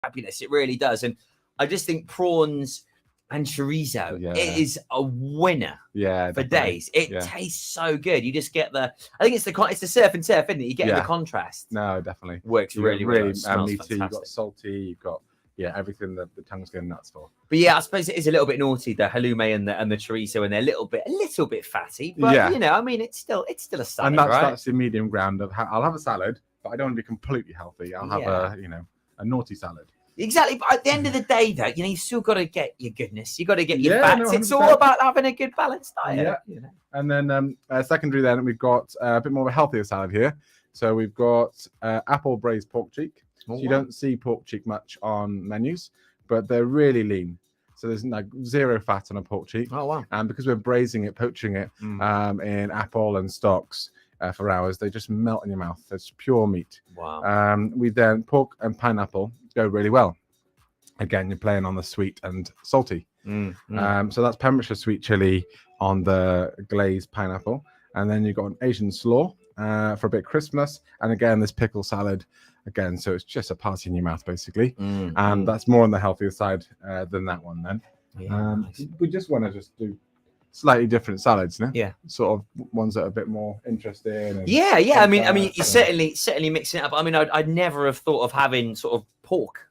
fabulous. It really does. And I just think prawns and chorizo it is a winner for days. It tastes so good. You just get I think it's the surf and turf, isn't it? You get the contrast. No, definitely. Works really well. It smells meaty, fantastic. you've got salty, you've got everything that the tongue's going nuts for. But I suppose it is a little bit naughty, the halloumi and the chorizo, and they're a little bit fatty. But I mean, it's still a salad, and that's the medium ground of I'll have a salad, but I don't want to be completely healthy. I'll have a naughty salad. Exactly, but at the end of the day, though, you've still got to get your goodness. You got to get your fats. It's all about having a good balanced diet. Yeah. And then secondary, then we've got a bit more of a healthier salad here. So we've got apple braised pork cheek. So you don't see pork cheek much on menus, but they're really lean. So there's like zero fat on a pork cheek. Oh wow! And because we're braising it, poaching it in apple and stocks for hours, they just melt in your mouth. It's pure meat. Wow. We then pork and pineapple go really well. Again, you're playing on the sweet and salty. So that's Pembrokeshire sweet chili on the glazed pineapple, and then you've got an Asian slaw for a bit of crispness, and again this pickle salad. Again, so it's just a party in your mouth, basically. And that's more on the healthier side than that one then. Nice. We just want to do slightly different salads, no? Yeah. Sort of ones that are a bit more interesting. And I mean, you certainly mixing it up. I mean, I'd never have thought of having sort of pork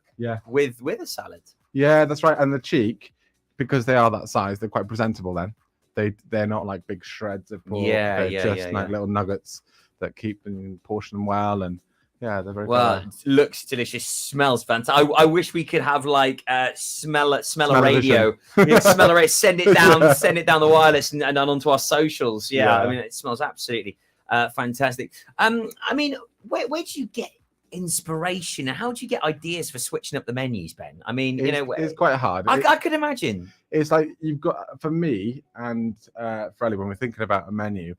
with a salad. Yeah, that's right. And the cheek, because they are that size, they're quite presentable then. They're not like big shreds of pork. They're just little nuggets that keep and portion them well, and they're very well. Looks delicious, smells fantastic. I wish we could have like smell a radio. Smell a radio. Send it down the wireless and onto our socials. I mean, it smells absolutely fantastic. I mean, where do you get inspiration, and how do you get ideas for switching up the menus, Ben? I mean, it's quite hard. I could imagine. It's like you've got, for me and for Ellie, when we're thinking about a menu,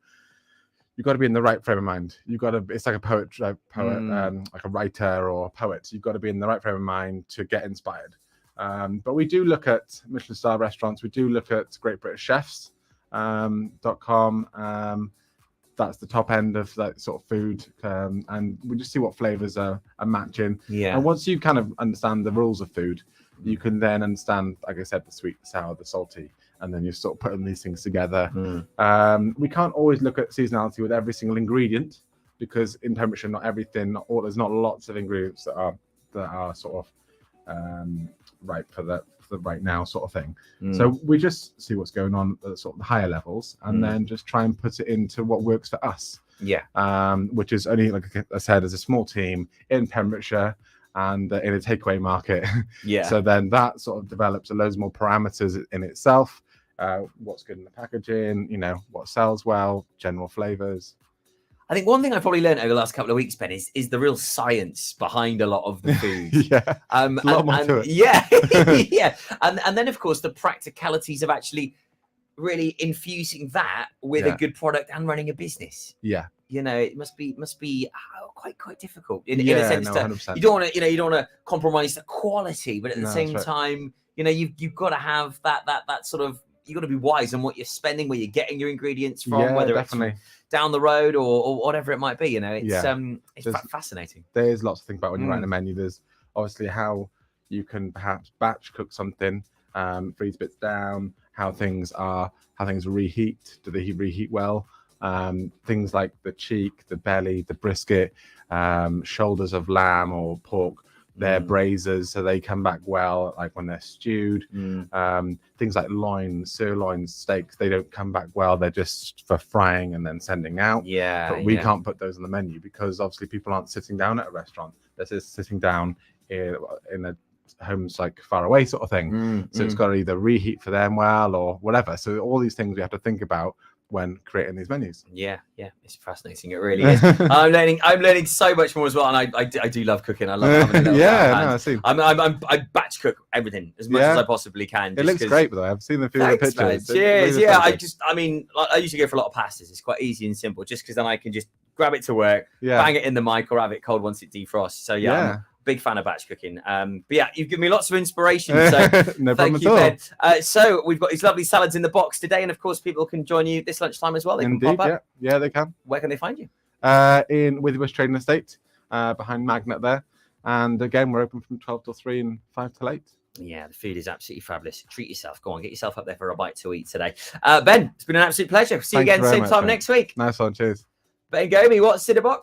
you've got to be in the right frame of mind. You've got to. It's like a poet, like a writer or a poet. You've got to be in the right frame of mind to get inspired. But we do look at Michelin star restaurants. We do look at Great British Chefs .com. That's the top end of that sort of food, and we just see what flavors are matching. And once you kind of understand the rules of food, you can then understand, like I said, the sweet, the sour, the salty, and then you sort of putting these things together. We can't always look at seasonality with every single ingredient, because in Pembrokeshire, there's not lots of ingredients that are sort of right for the right now sort of thing. So we just see what's going on at sort of the higher levels, and then just try and put it into what works for us. Which is only, like I said, as a small team in Pembrokeshire and in a takeaway market. So then that sort of develops loads more parameters in itself. What's good in the packaging, what sells well, general flavors. I think one thing I've probably learned over the last couple of weeks, Ben, is the real science behind a lot of the food. A lot more to it. And then of course the practicalities of actually really infusing that with a good product and running a business. It must be quite difficult in a sense. 100%. You don't want to compromise the quality, but at the same time, you've got to have that sort of. You've got to be wise on what you're spending, where you're getting your ingredients from, whether it's from down the road or whatever it might be. It's fascinating. There's lots to think about when you're writing a menu. There's obviously how you can perhaps batch cook something, freeze bits down, how things reheat. Do they reheat well? Things like the cheek, the belly, the brisket, shoulders of lamb or pork. They're braisers, so they come back well, like when they're stewed. Things like sirloin steaks, they don't come back well. They're just for frying and then sending out. But we can't put those on the menu because obviously people aren't sitting down at a restaurant. They're just sitting down in a homes like far away sort of thing. So it's got to either reheat for them well or whatever. So all these things we have to think about when creating these menus. It's fascinating. It really is. I'm learning so much more as well, and I do love cooking. I love having a little I batch cook everything as much as I possibly can. It looks great though. I've seen the pictures. Cheers. I usually go for a lot of pastas. It's quite easy and simple, just because then I can just grab it to work, bang it in the mic, or have it cold once it defrosts. So I'm big fan of batch cooking. But you've given me lots of inspiration. So no thank you, Ben. So we've got these lovely salads in the box today, and of course, people can join you this lunchtime as well. They can pop up. Yeah, they can. Where can they find you? In Withybush Trading Estate, behind Magnet there. And again, we're open from 12 till 3 and 5 till 8. Yeah, the food is absolutely fabulous. Treat yourself. Go on, get yourself up there for a bite to eat today. Ben, it's been an absolute pleasure. See you again same time next week. Nice one. Cheers. Ben Gobbi, what's in the box?